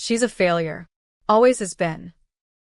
She's a failure. Always has been.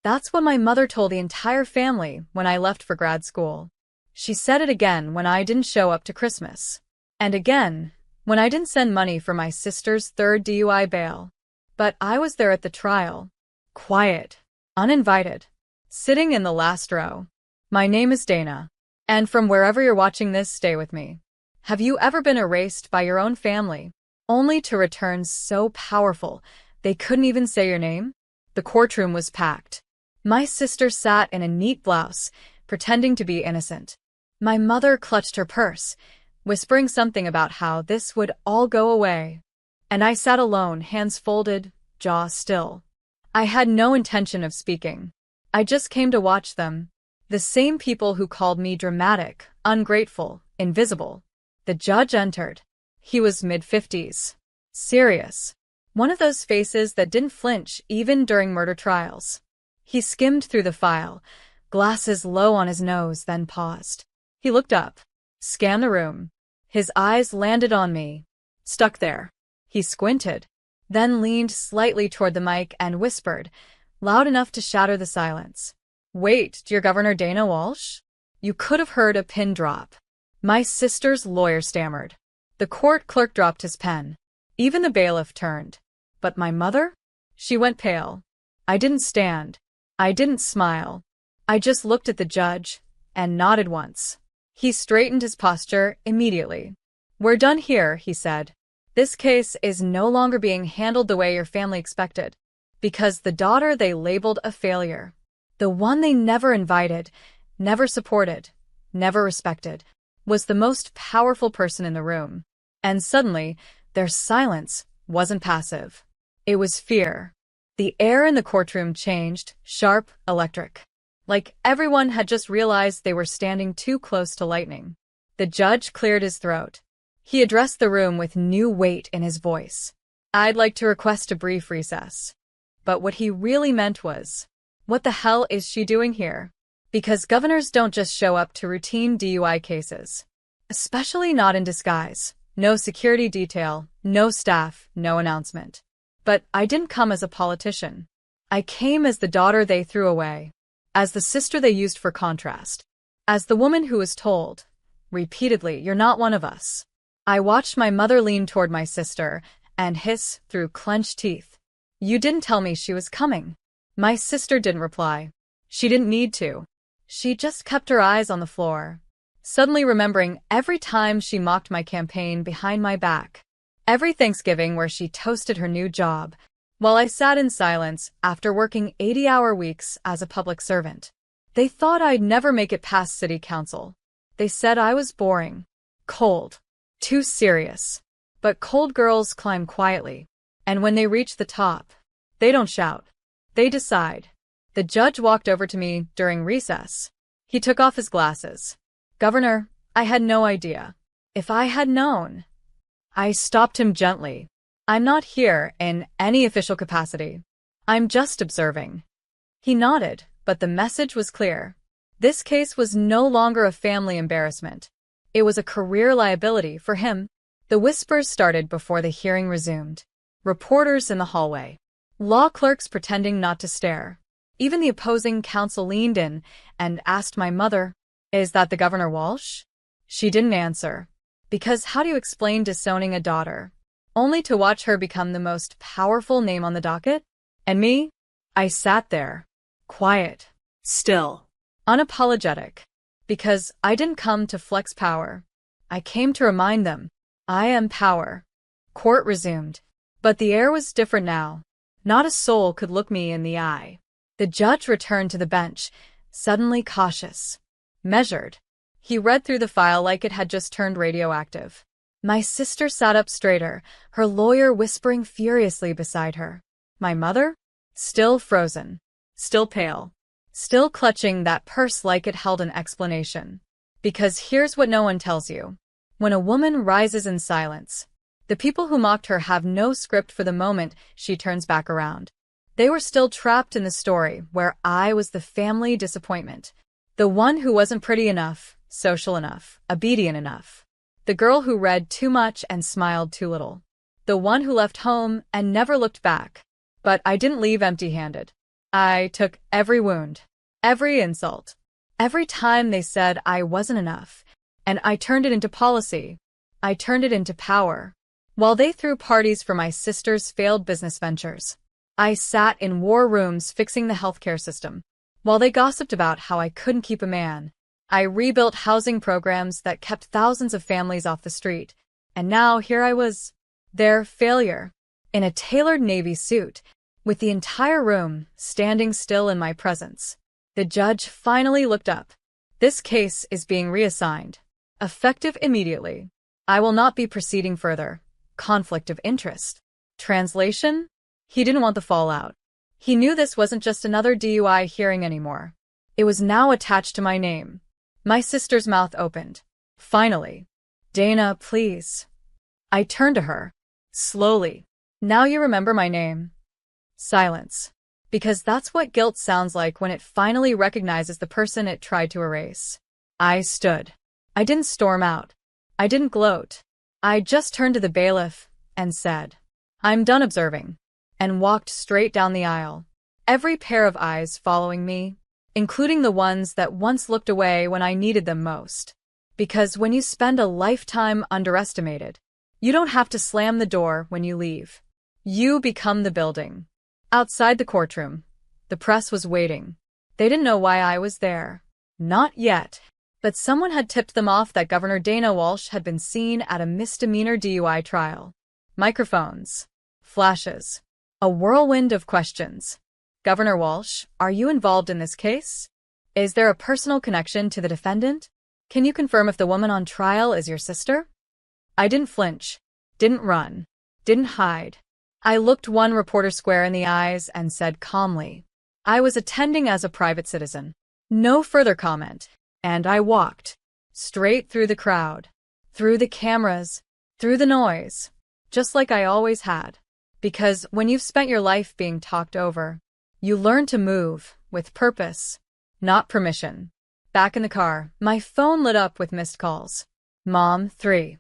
That's what my mother told the entire family when I left for grad school. She said it again when I didn't show up to Christmas. And again, when I didn't send money for my sister's third DUI bail. But I was there at the trial. Quiet. Uninvited. Sitting in the last row. My name is Dana. And from wherever you're watching this, stay with me. Have you ever been erased by your own family, only to return so powerful they couldn't even say your name? The courtroom was packed. My sister sat in a neat blouse, pretending to be innocent. My mother clutched her purse, whispering something about how this would all go away. And I sat alone, hands folded, jaw still. I had no intention of speaking. I just came to watch them. The same people who called me dramatic, ungrateful, invisible. The judge entered. He was mid-50s. Serious. One of those faces that didn't flinch even during murder trials. He skimmed through the file, glasses low on his nose, then paused. He looked up, scanned the room. His eyes landed on me. Stuck there. He squinted, then leaned slightly toward the mic and whispered, loud enough to shatter the silence. Wait, dear Governor Dana Walsh? You could have heard a pin drop. My sister's lawyer stammered. The court clerk dropped his pen. Even the bailiff turned. But my mother? She went pale. I didn't stand. I didn't smile. I just looked at the judge and nodded once. He straightened his posture immediately. We're done here, he said. This case is no longer being handled the way your family expected. Because the daughter they labeled a failure, the one they never invited, never supported, never respected, was the most powerful person in the room. And suddenly, their silence wasn't passive. It was fear. The air in the courtroom changed, sharp, electric. Like everyone had just realized they were standing too close to lightning. The judge cleared his throat. He addressed the room with new weight in his voice. I'd like to request a brief recess. But what he really meant was, what the hell is she doing here? Because governors don't just show up to routine DUI cases. Especially not in disguise. No security detail, no staff, no announcement. But I didn't come as a politician. I came as the daughter they threw away. As the sister they used for contrast. As the woman who was told, repeatedly, you're not one of us. I watched my mother lean toward my sister and hiss through clenched teeth. You didn't tell me she was coming. My sister didn't reply. She didn't need to. She just kept her eyes on the floor, suddenly remembering every time she mocked my campaign behind my back. Every Thanksgiving where she toasted her new job, while I sat in silence after working 80-hour weeks as a public servant. They thought I'd never make it past city council. They said I was boring, cold, too serious. But cold girls climb quietly, and when they reach the top, they don't shout. They decide. The judge walked over to me during recess. He took off his glasses. Governor, I had no idea. If I had known. I stopped him gently. I'm not here in any official capacity. I'm just observing. He nodded, but the message was clear. This case was no longer a family embarrassment. It was a career liability for him. The whispers started before the hearing resumed. Reporters in the hallway. Law clerks pretending not to stare. Even the opposing counsel leaned in and asked my mother, "Is that the Governor Walsh?" She didn't answer. Because how do you explain disowning a daughter, only to watch her become the most powerful name on the docket? And me? I sat there, quiet, still, unapologetic. Because I didn't come to flex power. I came to remind them, I am power. Court resumed. But the air was different now. Not a soul could look me in the eye. The judge returned to the bench, suddenly cautious. Measured. He read through the file like it had just turned radioactive. My sister sat up straighter, her lawyer whispering furiously beside her. My mother? Still frozen. Still pale. Still clutching that purse like it held an explanation. Because here's what no one tells you. When a woman rises in silence, the people who mocked her have no script for the moment she turns back around. They were still trapped in the story where I was the family disappointment. The one who wasn't pretty enough, social enough, obedient enough. The girl who read too much and smiled too little. The one who left home and never looked back. But I didn't leave empty-handed. I took every wound, every insult, every time they said I wasn't enough, and I turned it into policy. I turned it into power. While they threw parties for my sister's failed business ventures, I sat in war rooms fixing the healthcare system. While they gossiped about how I couldn't keep a man, I rebuilt housing programs that kept thousands of families off the street. And now here I was, their failure, in a tailored navy suit, with the entire room standing still in my presence. The judge finally looked up. This case is being reassigned. Effective immediately. I will not be proceeding further. Conflict of interest. Translation? He didn't want the fallout. He knew this wasn't just another DUI hearing anymore. It was now attached to my name. My sister's mouth opened. Finally. Dana, please. I turned to her. Slowly. Now you remember my name. Silence. Because that's what guilt sounds like when it finally recognizes the person it tried to erase. I stood. I didn't storm out. I didn't gloat. I just turned to the bailiff and said, I'm done observing, and walked straight down the aisle. Every pair of eyes following me, including the ones that once looked away when I needed them most. Because when you spend a lifetime underestimated, you don't have to slam the door when you leave. You become the building. Outside the courtroom, the press was waiting. They didn't know why I was there. Not yet. But someone had tipped them off that Governor Dana Walsh had been seen at a misdemeanor DUI trial. Microphones. Flashes. A whirlwind of questions. Governor Walsh, are you involved in this case? Is there a personal connection to the defendant? Can you confirm if the woman on trial is your sister? I didn't flinch. Didn't run. Didn't hide. I looked one reporter square in the eyes and said calmly, I was attending as a private citizen. No further comment. And I walked. Straight through the crowd. Through the cameras. Through the noise. Just like I always had. Because when you've spent your life being talked over, you learn to move, with purpose, not permission. Back in the car, my phone lit up with missed calls. Mom, 3.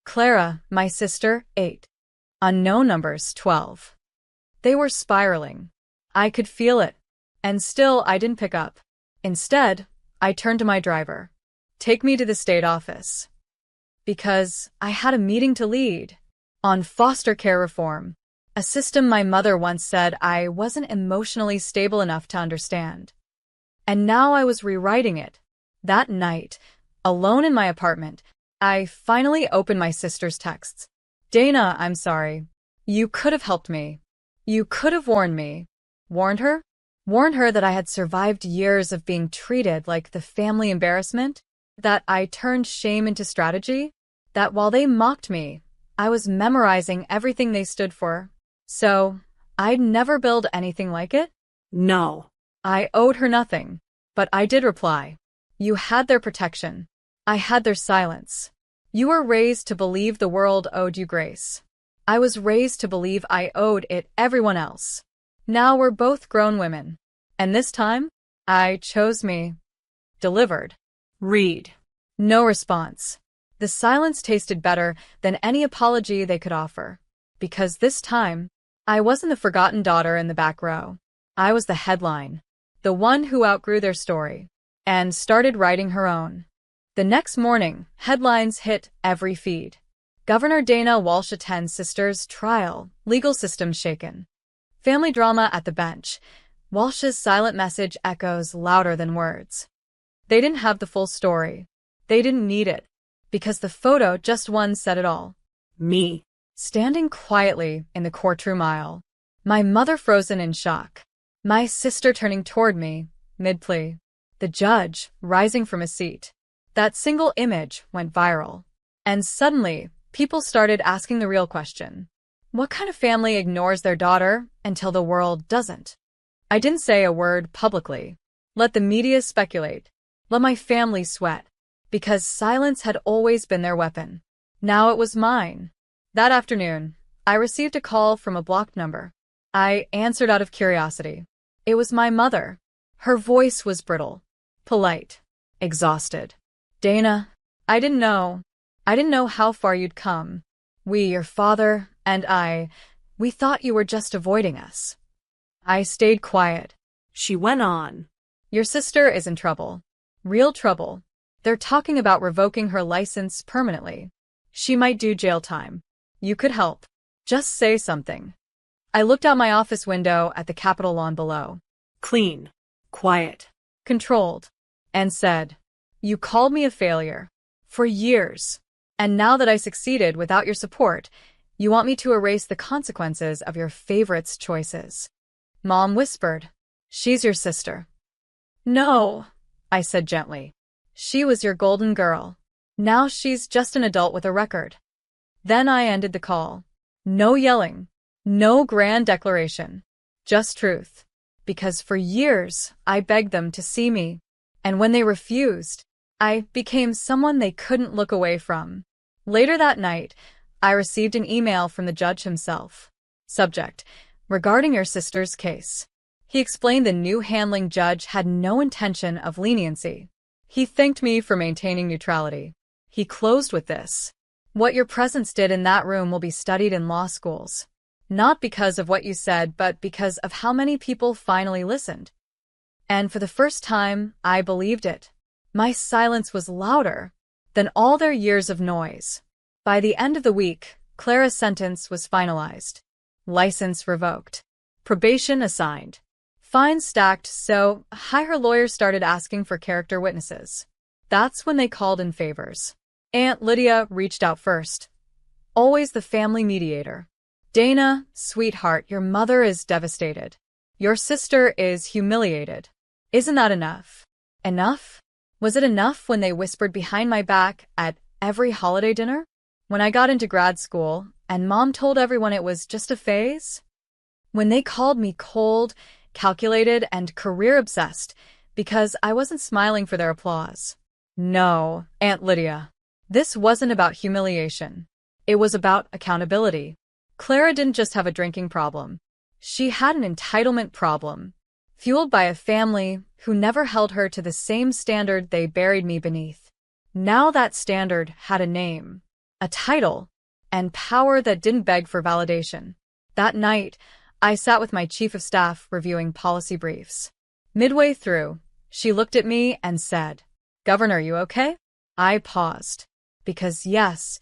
Clara, my sister, 8. Unknown numbers, 12. They were spiraling. I could feel it. And still I didn't pick up. Instead, I turned to my driver. Take me to the state office. Because I had a meeting to lead. On foster care reform. A system my mother once said I wasn't emotionally stable enough to understand. And now I was rewriting it. That night, alone in my apartment, I finally opened my sister's texts. Dana, I'm sorry. You could have helped me. You could have warned me. Warned her? Warned her that I had survived years of being treated like the family embarrassment, that I turned shame into strategy, that while they mocked me, I was memorizing everything they stood for. So, I'd never build anything like it? No. I owed her nothing, but I did reply. You had their protection. I had their silence. You were raised to believe the world owed you grace. I was raised to believe I owed it everyone else. Now we're both grown women. And this time, I chose me. Delivered. Read. No response. The silence tasted better than any apology they could offer. Because this time, I wasn't the forgotten daughter in the back row. I was the headline. The one who outgrew their story. And started writing her own. The next morning, headlines hit every feed. Governor Dana Walsh attends sister's trial, legal system shaken. Family drama at the bench. Walsh's silent message echoes louder than words. They didn't have the full story. They didn't need it. Because the photo just one said it all. Me. Standing quietly in the courtroom aisle. My mother frozen in shock. My sister turning toward me, mid-plea. The judge, rising from his seat. That single image went viral. And suddenly, people started asking the real question. What kind of family ignores their daughter until the world doesn't? I didn't say a word publicly. Let the media speculate. Let my family sweat. Because silence had always been their weapon. Now it was mine. That afternoon, I received a call from a blocked number. I answered out of curiosity. It was my mother. Her voice was brittle, polite, exhausted. Dana, I didn't know. I didn't know how far you'd come. We, your father, and I, we thought you were just avoiding us. I stayed quiet. She went on. Your sister is in trouble. Real trouble. They're talking about revoking her license permanently. She might do jail time. You could help. Just say something. I looked out my office window at the Capitol lawn below. Clean. Quiet. Controlled. And said, you called me a failure. For years. And now that I succeeded without your support, you want me to erase the consequences of your favorite's choices. Mom whispered, she's your sister. No, I said gently. She was your golden girl. Now she's just an adult with a record. Then I ended the call. No yelling. No grand declaration. Just truth. Because for years, I begged them to see me. And when they refused, I became someone they couldn't look away from. Later that night, I received an email from the judge himself. Subject: regarding your sister's case. He explained the new handling judge had no intention of leniency. He thanked me for maintaining neutrality. He closed with this: what your presence did in that room will be studied in law schools. Not because of what you said, but because of how many people finally listened. And for the first time, I believed it. My silence was louder than all their years of noise. By the end of the week, Clara's sentence was finalized. License revoked. Probation assigned. Fines stacked so high her lawyers started asking for character witnesses. That's when they called in favors. Aunt Lydia reached out first. Always the family mediator. Dana, sweetheart, your mother is devastated. Your sister is humiliated. Isn't that enough? Enough? Was it enough when they whispered behind my back at every holiday dinner? When I got into grad school and Mom told everyone it was just a phase? When they called me cold, calculated, and career-obsessed because I wasn't smiling for their applause? No, Aunt Lydia. This wasn't about humiliation. It was about accountability. Clara didn't just have a drinking problem. She had an entitlement problem, fueled by a family who never held her to the same standard they buried me beneath. Now that standard had a name, a title, and power that didn't beg for validation. That night, I sat with my chief of staff reviewing policy briefs. Midway through, she looked at me and said, "Governor, you okay?" I paused. Because yes,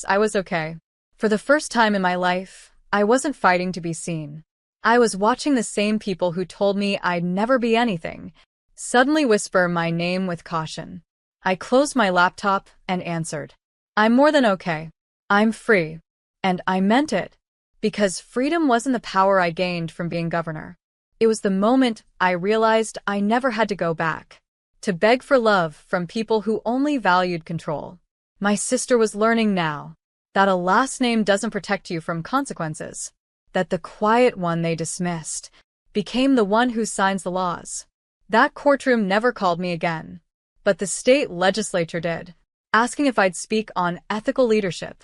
I was okay. For the first time in my life, I wasn't fighting to be seen. I was watching the same people who told me I'd never be anything suddenly whisper my name with caution. I closed my laptop and answered, "I'm more than okay. I'm free." And I meant it. Because freedom wasn't the power I gained from being governor. It was the moment I realized I never had to go back to beg for love from people who only valued control. My sister was learning now that a last name doesn't protect you from consequences, that the quiet one they dismissed became the one who signs the laws. That courtroom never called me again, but the state legislature did, asking if I'd speak on ethical leadership.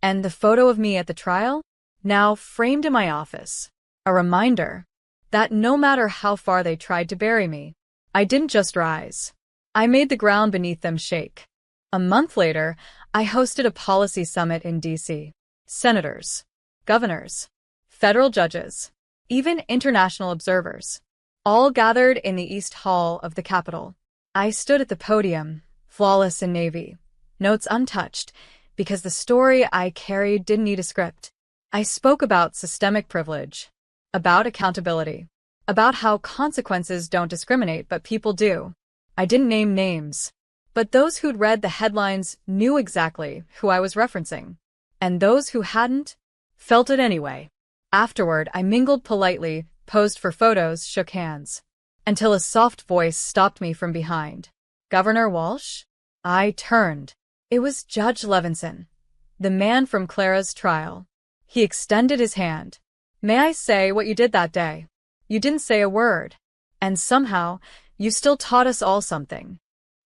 And the photo of me at the trial, now framed in my office, a reminder that no matter how far they tried to bury me, I didn't just rise. I made the ground beneath them shake. A month later, I hosted a policy summit in D.C. Senators, governors, federal judges, even international observers, all gathered in the East Hall of the Capitol. I stood at the podium, flawless in navy, notes untouched, because the story I carried didn't need a script. I spoke about systemic privilege, about accountability, about how consequences don't discriminate but people do. I didn't name names, but those who'd read the headlines knew exactly who I was referencing, and those who hadn't felt it anyway. Afterward, I mingled politely, posed for photos, shook hands, until a soft voice stopped me from behind. "Governor Walsh?" I turned. It was Judge Levinson, the man from Clara's trial. He extended his hand. "May I say what you did that day? You didn't say a word. And somehow, you still taught us all something."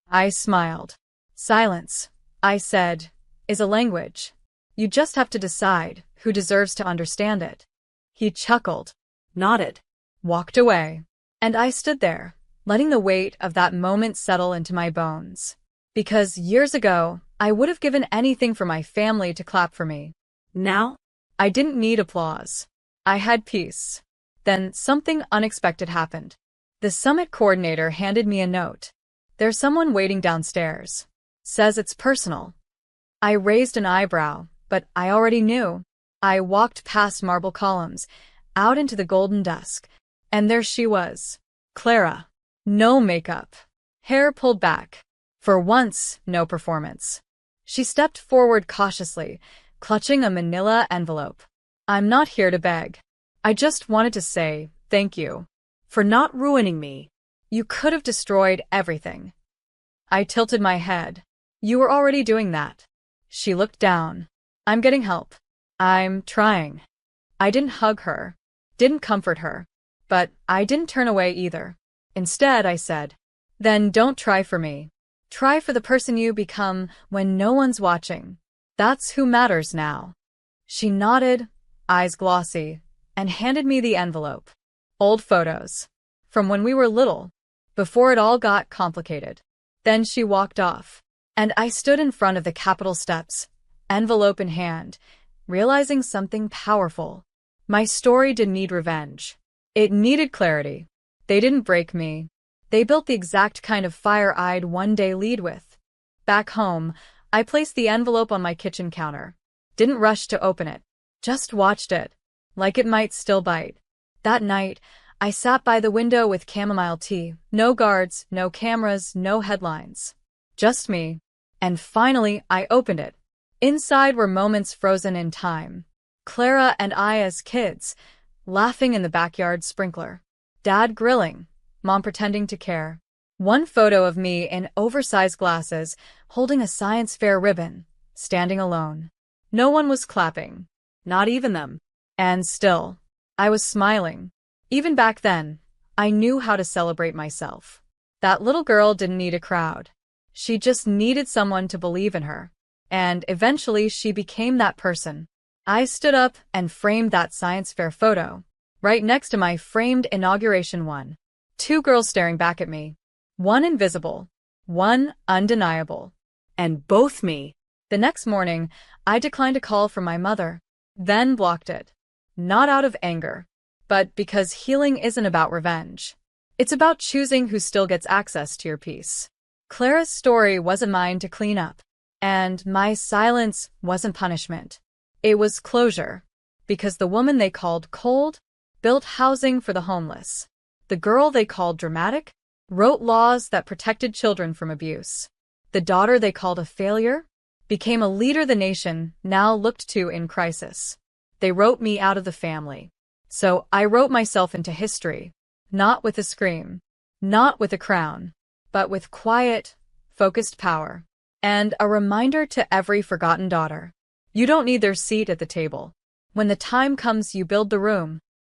I smiled. "Silence," I said, "is a language. You just have to decide who deserves to understand it." He chuckled, nodded, walked away. And I stood there, letting the weight of that moment settle into my bones. Because years ago, I would have given anything for my family to clap for me. Now, I didn't need applause. I had peace. Then something unexpected happened. The summit coordinator handed me a note. "There's someone waiting downstairs. Says it's personal." I raised an eyebrow, but I already knew. I walked past marble columns, out into the golden dusk, and there she was. Clara. No makeup. Hair pulled back. For once, no performance. She stepped forward cautiously, clutching a manila envelope. "I'm not here to beg. I just wanted to say thank you For not ruining me. You could have destroyed everything." I tilted my head. "You were already doing that." She looked down. "I'm getting help. I'm trying." I didn't hug her, didn't comfort her, but I didn't turn away either. Instead, I said, "Then don't try for me. Try for the person you become when no one's watching. That's who matters now." She nodded, eyes glossy, and handed me the envelope. Old photos. From when we were little, before it all got complicated. Then she walked off, and I stood in front of the Capitol steps, envelope in hand, realizing something powerful. My story didn't need revenge. It needed clarity. They didn't break me. They built the exact kind of fire I'd one day lead with. Back home, I placed the envelope on my kitchen counter. Didn't rush to open it. Just watched it, like it might still bite. That night, I sat by the window with chamomile tea. No guards, no cameras, no headlines. Just me. And finally, I opened it. Inside were moments frozen in time. Clara and I as kids, laughing in the backyard sprinkler. Dad grilling, Mom pretending to care. One photo of me in oversized glasses, holding a science fair ribbon, standing alone. No one was clapping. Not even them. And still, I was smiling. Even back then, I knew how to celebrate myself. That little girl didn't need a crowd. She just needed someone to believe in her. And eventually she became that person. I stood up and framed that science fair photo, right next to my framed inauguration one. Two girls staring back at me. One invisible, one undeniable. And both me. The next morning, I declined a call from my mother, then blocked it. Not out of anger, but because healing isn't about revenge. It's about choosing who still gets access to your peace. Clara's story wasn't mine to clean up, and my silence wasn't punishment. It was closure, because the woman they called cold built housing for the homeless. The girl they called dramatic wrote laws that protected children from abuse. The daughter they called a failure became a leader the nation now looked to in crisis. They wrote me out of the family. So I wrote myself into history, not with a scream, not with a crown, but with quiet, focused power. And a reminder to every forgotten daughter. You don't need their seat at the table. When the time comes, you build the room.